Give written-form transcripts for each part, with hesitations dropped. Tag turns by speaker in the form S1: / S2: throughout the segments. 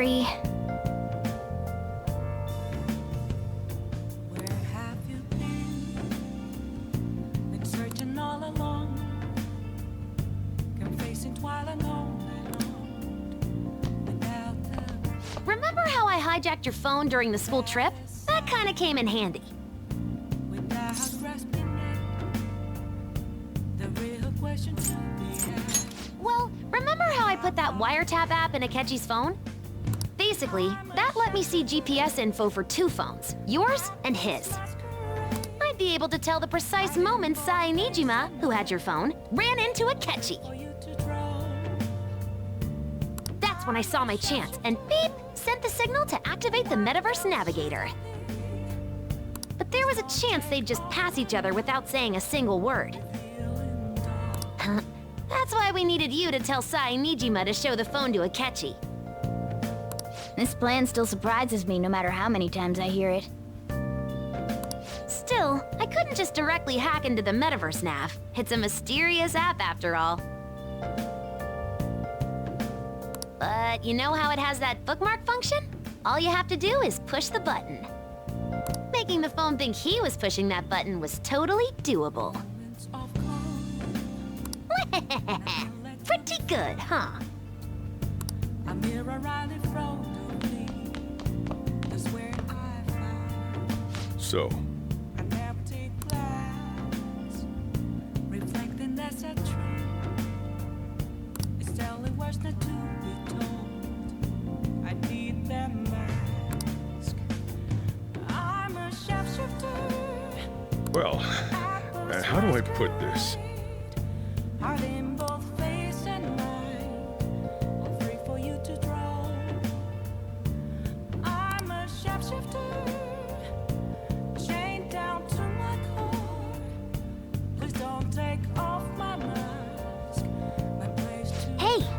S1: hurry.
S2: Where have you been? Been searching all along. Can face it while alone without the
S1: Remember how I hijacked your phone during the school trip? That kinda came in handy.
S2: without grasping it. The real question to be asked.
S1: Well, remember how I put that wiretap app in Akechi's phone? Basically, that let me see GPS info for 2 phones, yours and his. I'd be able to tell the precise moment Sai Nijima, who had your phone, ran into Akechi.
S2: For you to draw.
S1: That's when I saw my chance, and beep, sent the signal to activate the Metaverse Navigator. But there was a chance they'd just pass each other without saying a single word. That's why we needed you to tell Sai Nijima to show the phone to Akechi.
S3: This plan still surprises me no matter how many times I hear it.
S1: Still, I couldn't just directly hack into the Metaverse Nav. It's a mysterious app after all. But you know how it has that bookmark function? All you have to do is push the button. Making the phone think he was pushing that button was totally doable.
S2: Moments of calm.
S1: Pretty good, huh?
S2: A mirror right in front of me. That's where I found
S4: So,
S2: an empty glass, reflecting that's a truth. It's telling words not to be told. I need that mask. I'm a sharpshooter.
S4: well, how do I put this?
S2: Heart in both face and mind, all free for you to draw. I'm a sharpshooter, chained down to my core. Please don't take off my mask, my place to
S1: Hey!
S2: hide.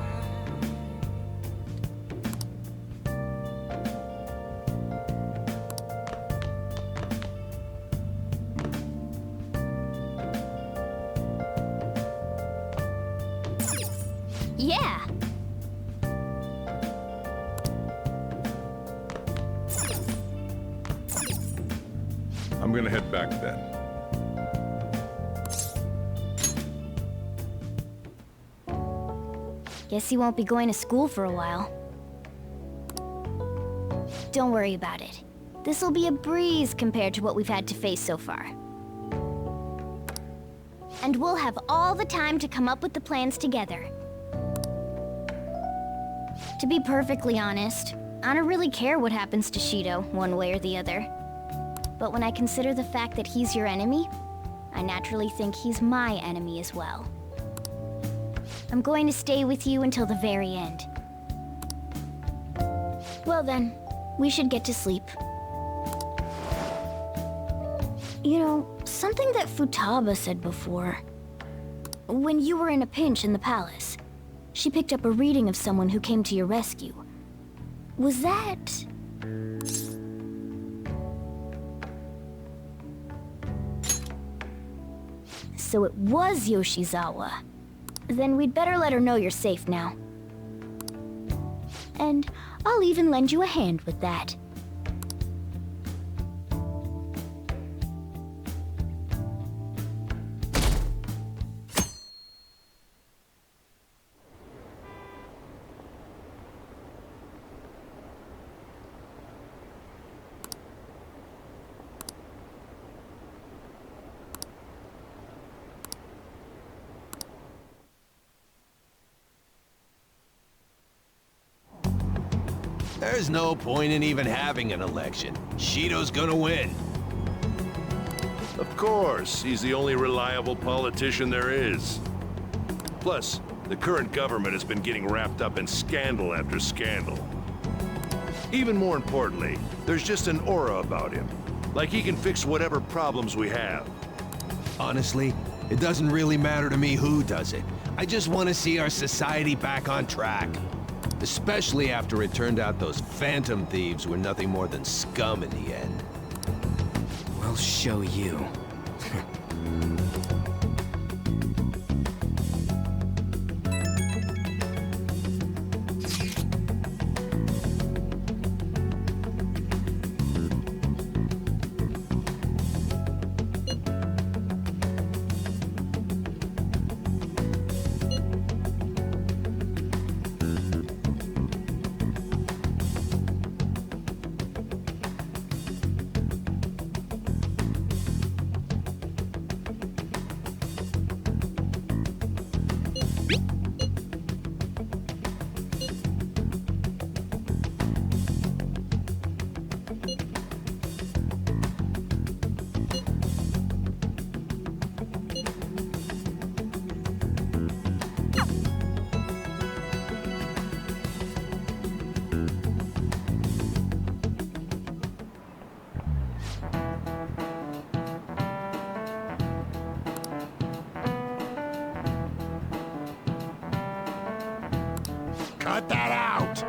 S3: Yeah!
S4: I'm gonna head back then.
S3: Guess he won't be going to school for a while. Don't worry about it. This'll be a breeze compared to what we've had to face so far. And we'll have all the time to come up with the plans together. To be perfectly honest, I don't really care what happens to Shido, one way or the other. But when I consider the fact that he's your enemy, I naturally think he's my enemy as well. I'm going to stay with you until the very end. Well then, we should get to sleep. You know, something that Futaba said before. When you were in a pinch in the palace, she picked up a reading of someone who came to your rescue. Was that... So it was Yoshizawa. Then we'd better let her know you're safe now. And I'll even lend you a hand with that.
S5: There's no point in even having an election. Shido's gonna win.
S4: Of course, he's the only reliable politician there is. Plus, the current government has been getting wrapped up in scandal after scandal. Even more importantly, there's just an aura about him. Like he can fix whatever problems we have.
S5: Honestly, it doesn't really matter to me who does it. I just want to see our society back on track. Especially after it turned out those phantom thieves were nothing more than scum in the end.
S6: We'll show you.
S7: Cut that out!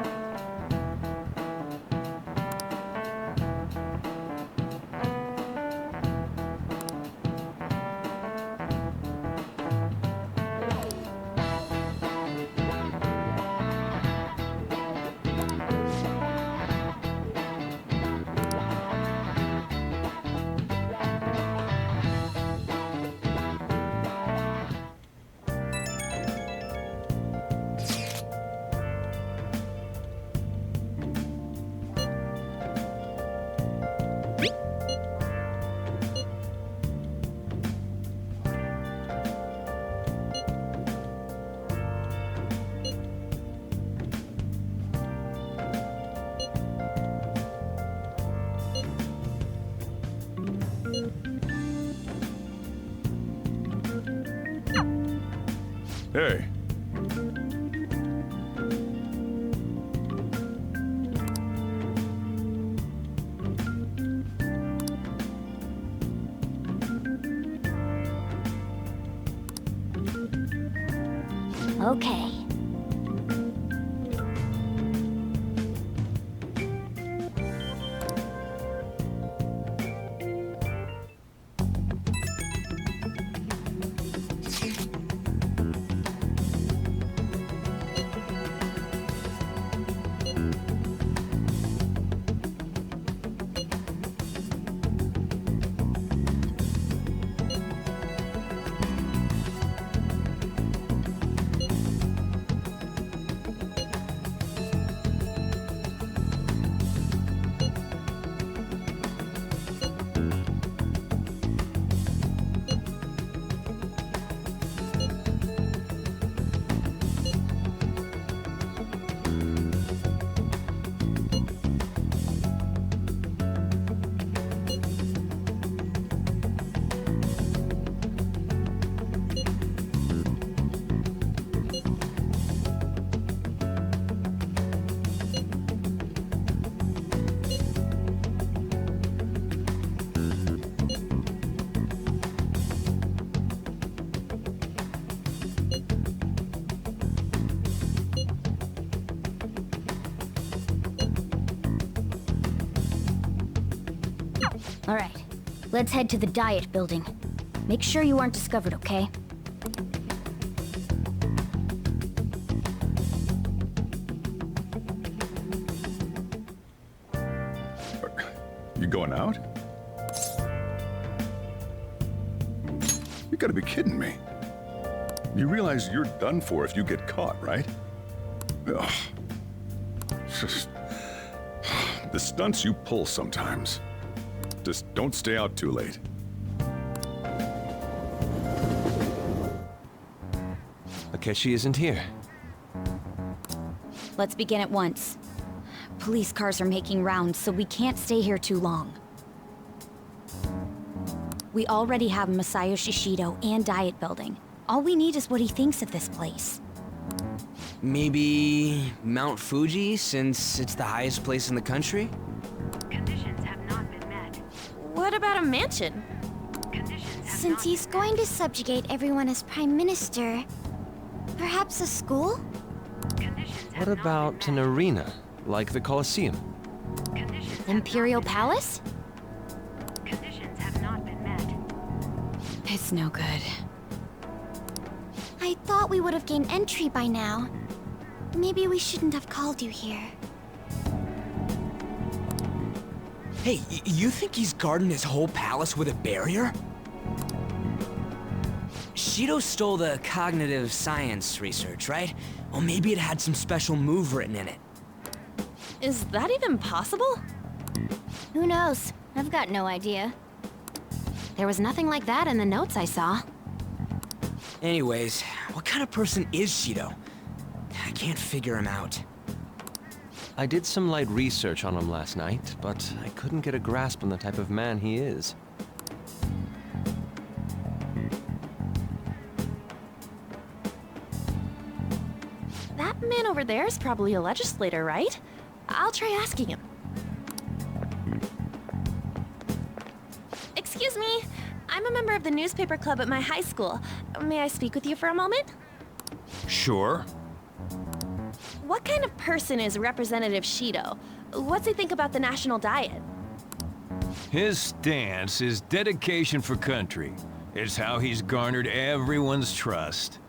S8: Hey.
S3: Okay. All right, let's head to the diet building. Make sure you aren't discovered, okay?
S8: You going out? You gotta be kidding me. You realize you're done for if you get caught, right? Ugh. Just... The stunts you pull sometimes. Just don't stay out too late.
S5: Akechi isn't here.
S9: Let's begin at once. Police cars are making rounds, so we can't stay here too long. We already have Masayoshi Shido and Diet Building. All we need is what he thinks of this place.
S6: Maybe Mount Fuji, since it's the highest place in the country?
S1: Conditions have not been met.
S10: What about a mansion?
S3: Since he's going to subjugate everyone as Prime Minister, perhaps a school?
S5: What about an arena, like the Colosseum?
S1: Imperial Palace?
S2: Conditions have not been met.
S9: It's no good.
S3: I thought we would have gained entry by now. Maybe we shouldn't have called you here.
S6: Hey, you think he's guarding his whole palace with a barrier? Shido stole the cognitive science research, right? Well, maybe it had some special move written in it.
S10: Is that even possible?
S3: Who knows? I've got no idea.
S1: There was nothing like that in the notes I saw.
S6: Anyways, what kind of person is Shido? I can't figure him out.
S5: I did some light research on him last night, but I couldn't get a grasp on the type of man he is.
S10: That man over there is probably a legislator, right? I'll try asking him. Excuse me. I'm a member of the newspaper club at my high school. May I speak with you for a moment?
S7: Sure.
S10: what kind of person is Representative Shido? What's he think about the national diet?
S7: His stance is dedication for country. It's how he's garnered everyone's trust.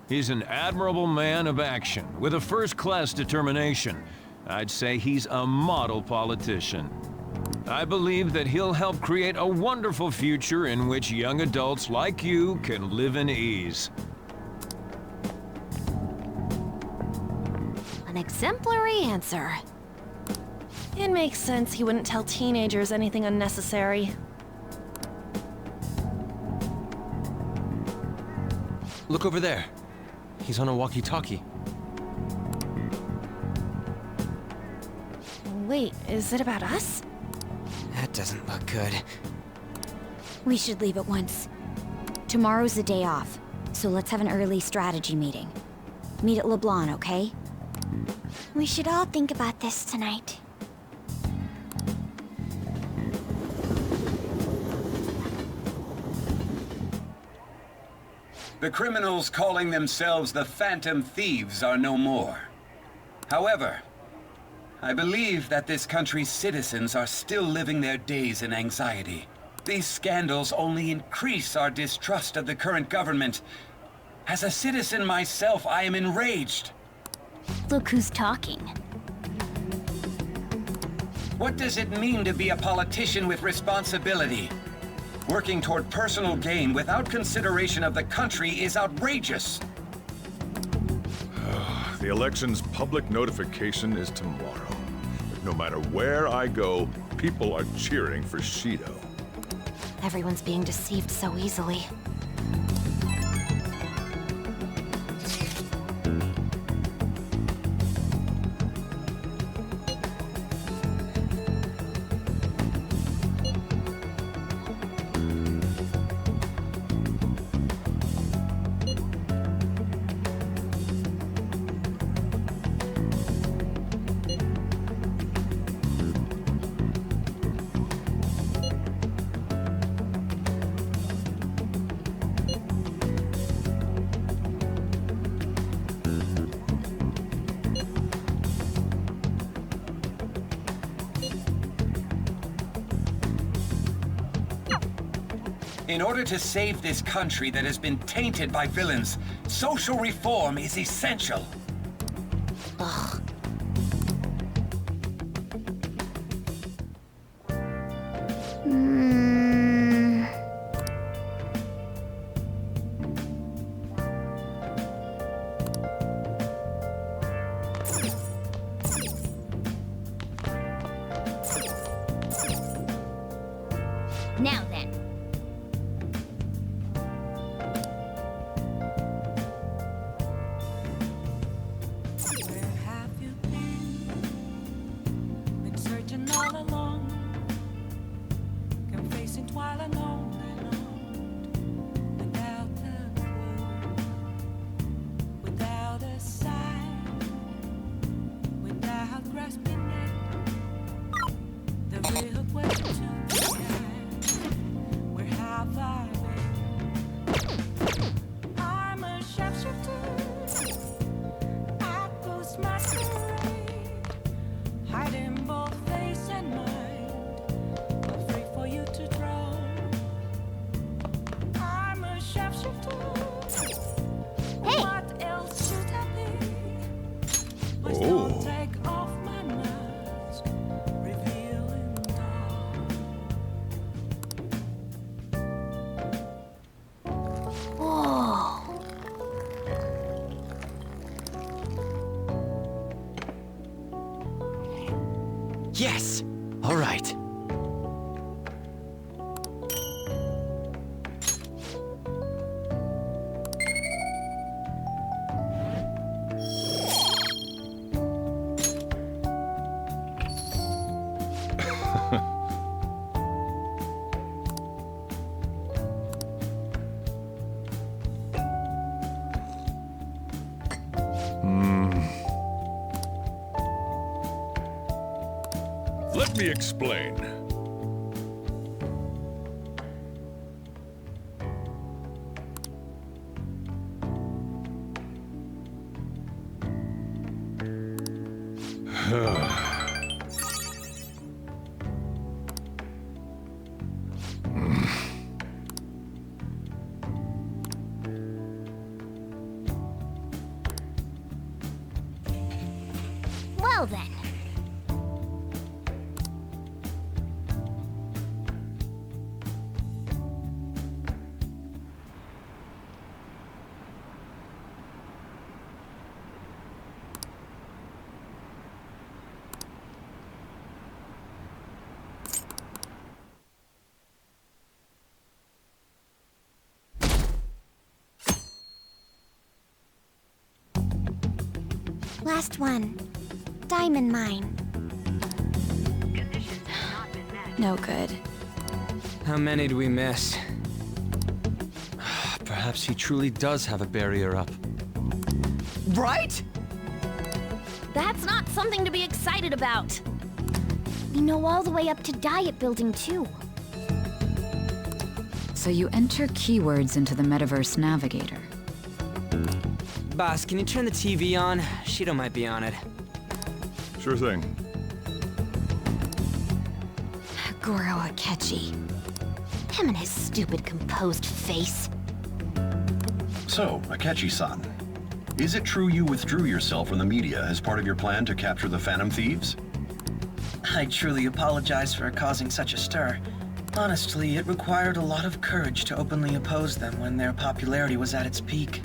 S7: He's an admirable man of action, with a first-class determination. I'd say he's a model politician. I believe that he'll help create a wonderful future in which young adults like you can live in ease.
S1: An exemplary answer.
S10: It makes sense he wouldn't tell teenagers anything unnecessary.
S11: Look over there. He's on a walkie-talkie.
S10: Wait, is it about us?
S6: That doesn't look good.
S9: We should leave at once. Tomorrow's the day off, so let's have an early strategy meeting. Meet at LeBlanc, okay?
S3: We should all think about this tonight.
S12: The criminals calling themselves the Phantom Thieves are no more. However, I believe that this country's citizens are still living their days in anxiety. These scandals only increase our distrust of the current government. As a citizen myself, I am enraged.
S3: Look who's talking.
S12: What does it mean to be a politician with responsibility? Working toward personal gain without consideration of the country is outrageous.
S8: The election's public notification is tomorrow. But no matter where I go, people are cheering for Shido.
S1: Everyone's being deceived so easily.
S12: In order to save this country that has been tainted by villains, social reform is essential.
S1: Ugh.
S3: Now then.
S2: Where have you been? Been searching all along, confessing while alone without a clue, without a sign, without grasping it. The real question behind, where have I been? I'm a sharpshooter. Outpost masquerade, hiding both face and mind, afraid for you to draw. I'm a sharpshooter.
S3: Hey!
S2: What else should I be? Please
S8: Oh.
S2: don't take off my mask, revealing dawn.
S3: Whoa.
S11: Yes! All right.
S8: Let me explain.
S3: Well then.
S9: Last one. Diamond mine. No good.
S6: How many do we miss?
S11: Perhaps he truly does have a barrier up.
S6: Right?
S1: That's not something to be excited about.
S3: We know all the way up to Diet Building, too.
S13: So you enter keywords into the Metaverse Navigator.
S6: Boss, can you turn the TV on? Shido might be on it.
S8: Sure thing.
S9: Goro Akechi.
S1: Him and his stupid composed face.
S14: So, Akechi-san, is it true you withdrew yourself from the media as part of your plan to capture the Phantom Thieves?
S15: I truly apologize for causing such a stir. Honestly, it required a lot of courage to openly oppose them when their popularity was at its peak.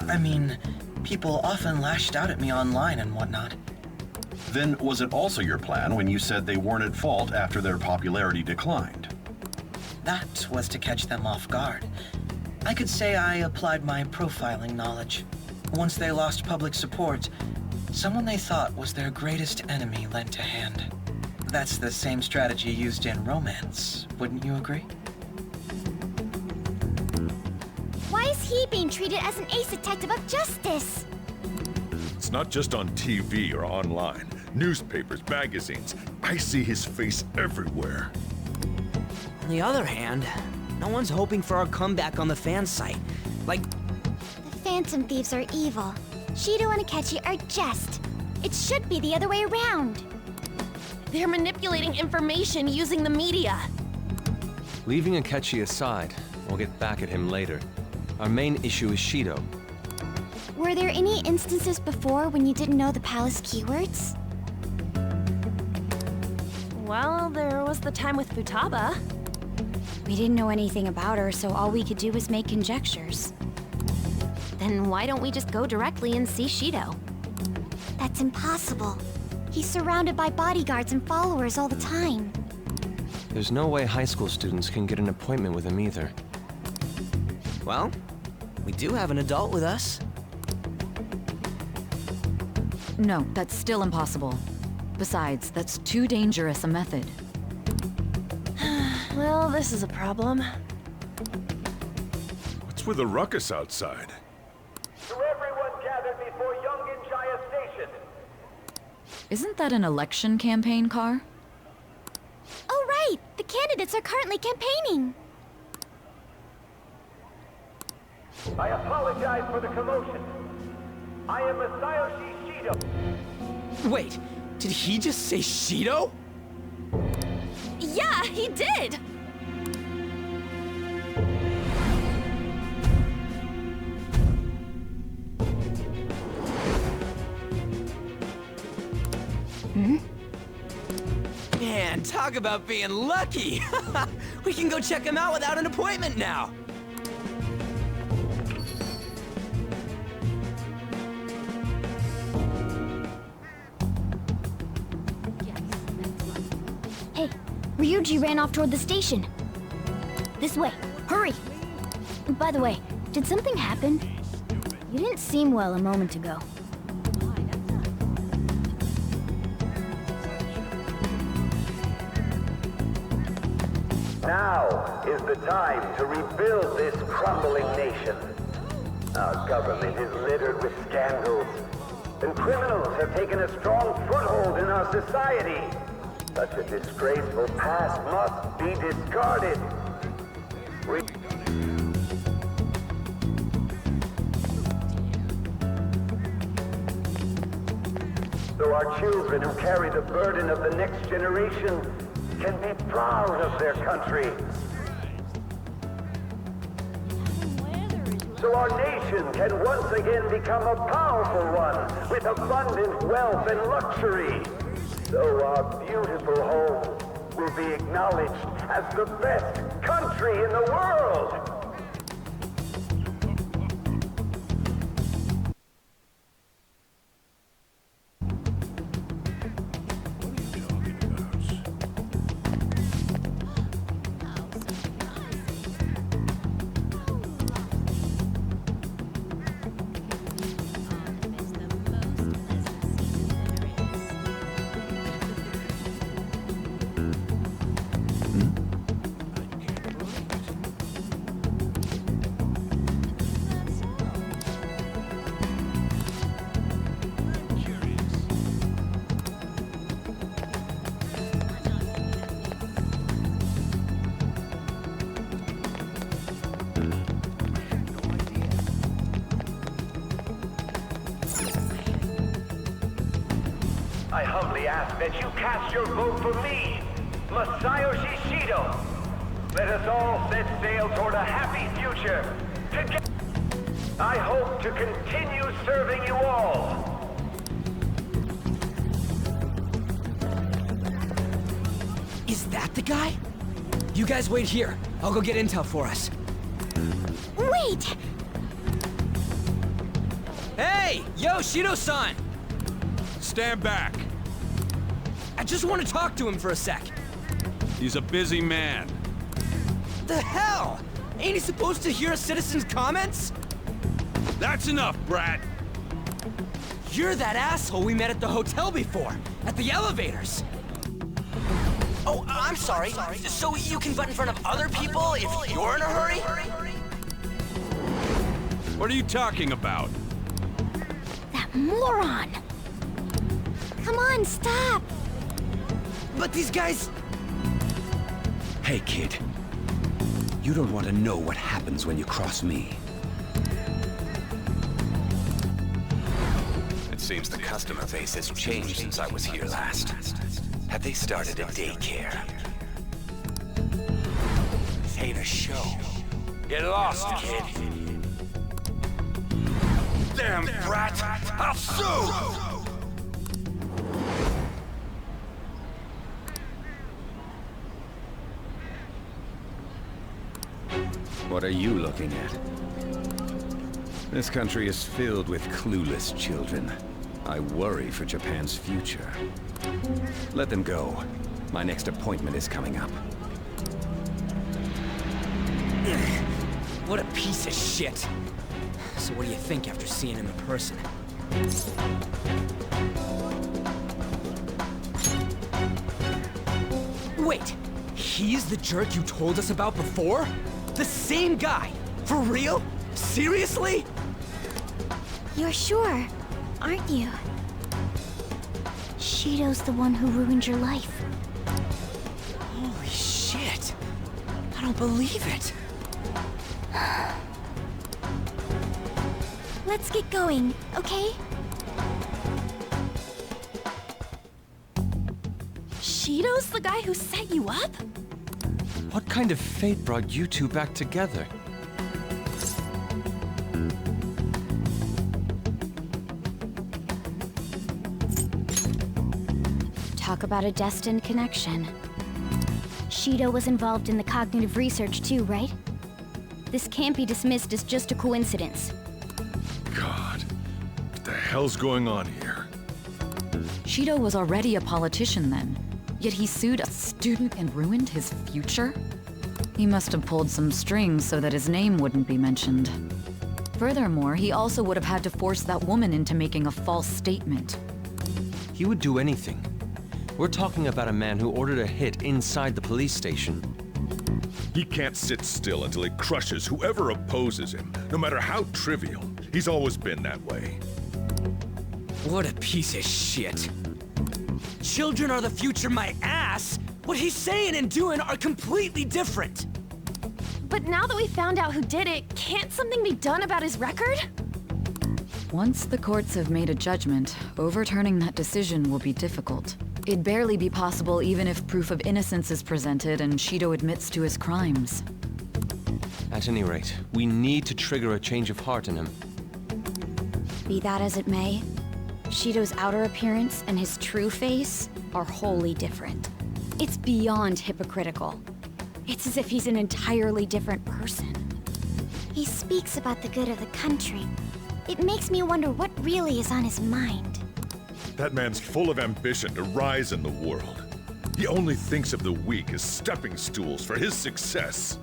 S15: I mean, people often lashed out at me online and whatnot.
S14: Then was it also your plan when you said they weren't at fault after their popularity declined?
S15: That was to catch them off guard. I could say I applied my profiling knowledge. Once they lost public support, someone they thought was their greatest enemy lent a hand. That's the same strategy used in romance, wouldn't you agree?
S3: Why is he being treated as an ace detective of justice?
S8: It's not just on TV or online. Newspapers, magazines. I see his face everywhere.
S6: On the other hand, no one's hoping for our comeback on the fan site. Like,
S3: The Phantom Thieves are evil. Shido and Akechi are just. It should be the other way around.
S10: They're manipulating information using the media.
S11: Leaving Akechi aside, we'll get back at him later. Our main issue is Shido.
S3: Were there any instances before when you didn't know the palace keywords?
S10: Well, there was the time with Futaba.
S9: We didn't know anything about her, so all we could do was make conjectures.
S1: Then why don't we just go directly and see Shido?
S3: That's impossible. He's surrounded by bodyguards and followers all the time.
S11: There's no way high school students can get an appointment with him either.
S6: well, we do have an adult with us.
S13: No, that's still impossible. Besides, that's too dangerous a method.
S10: Well, this is a problem.
S8: What's with the ruckus outside?
S16: To everyone gathered before Yongin Jaya Station.
S13: Isn't that an election campaign car?
S3: Oh, right! The candidates are currently campaigning!
S16: I apologize for the commotion. I am Masayoshi Shido.
S6: Wait, did he just say Shido?
S10: Yeah, he did!
S6: Man, talk about being lucky! We can go check him out without an appointment now!
S3: Hey, Ryuji ran off toward the station. This way, hurry! By the way, did something happen? You didn't seem well a moment ago.
S16: Now is the time to rebuild this crumbling nation. Our government is littered with scandals, and criminals have taken a strong foothold in our society. Such a disgraceful past must be discarded. So our children who carry the burden of the next generation can be proud of their country. so our nation can once again become a powerful one with abundant wealth and luxury. So our beautiful home will be acknowledged as the best country in the world.
S17: I humbly ask that you cast your vote for me, Masayoshi Shido. Let us all set sail toward a happy future. Together, I hope to continue serving you all.
S6: Is that the guy? You guys wait here. I'll go get intel for us.
S3: Wait!
S6: Hey! Yo, Shido-san!
S4: Stand back.
S6: I just want to talk to him for a sec.
S4: He's a busy man.
S6: The hell? Ain't he supposed to hear a citizen's comments?
S4: That's enough, brat.
S6: You're that asshole we met at the hotel before, at the elevators. Oh, I'm sorry. So you can butt in front of other people if you're in a hurry?
S4: What are you talking about?
S3: That moron! Come on, stop!
S6: But these guys...
S12: Hey, kid. You don't want to know what happens when you cross me. It seems the customer base has changed since I was here last. Have they started a daycare? This ain't a show. Get lost, kid. Damn brat! I'll sue! What are you looking at? This country is filled with clueless children. I worry for Japan's future. Let them go. My next appointment is coming up.
S6: What a piece of shit. So what do you think after seeing him in person? Wait, he's the jerk you told us about before? The same guy? For real? Seriously?
S3: You're sure, aren't you? Shido's the one who ruined your life.
S6: Holy shit. I don't believe it.
S3: Let's get going, okay?
S10: Shido's the guy who set you up?
S11: What kind of fate brought you two back together?
S3: Talk about a destined connection. Shido was involved in the cognitive research too, right? This can't be dismissed as just a coincidence.
S8: God, what the hell's going on here?
S13: Shido was already a politician then, yet he sued a student and ruined his future? He must have pulled some strings so that his name wouldn't be mentioned. Furthermore, he also would have had to force that woman into making a false statement.
S11: He would do anything. We're talking about a man who ordered a hit inside the police station.
S8: He can't sit still until he crushes whoever opposes him, no matter how trivial. He's always been that way.
S6: What a piece of shit. Children are the future, my ass! What he's saying and doing are completely different!
S10: But now that we found out who did it, can't something be done about his record?
S13: Once the courts have made a judgment, overturning that decision will be difficult. It'd barely be possible even if proof of innocence is presented and Shido admits to his crimes.
S11: At any rate, we need to trigger a change of heart in him.
S9: Be that as it may, Shido's outer appearance and his true face are wholly different. It's beyond hypocritical. It's as if he's an entirely different person.
S3: He speaks about the good of the country. It makes me wonder what really is on his mind.
S8: That man's full of ambition to rise in the world. He only thinks of the weak as stepping stools for his success.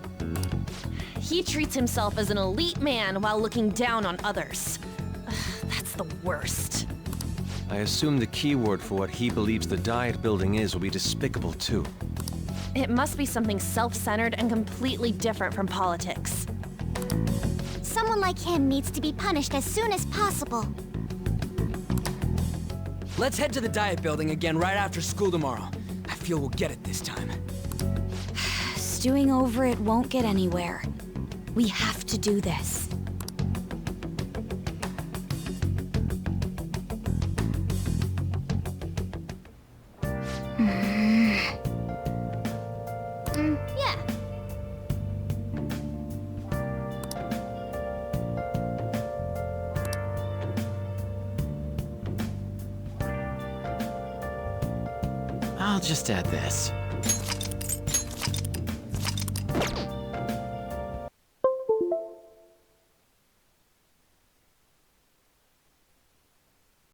S10: He treats himself as an elite man while looking down on others. Ugh, that's the worst.
S11: I assume the key word for what he believes the Diet building is will be despicable too.
S10: It must be something self-centered and completely different from politics.
S3: Someone like him needs to be punished as soon as possible.
S6: Let's head to the Diet building again right after school tomorrow. I feel we'll get it this time.
S9: Stewing over it won't get anywhere. We have to do this.
S3: Yeah.
S18: I'll just add this.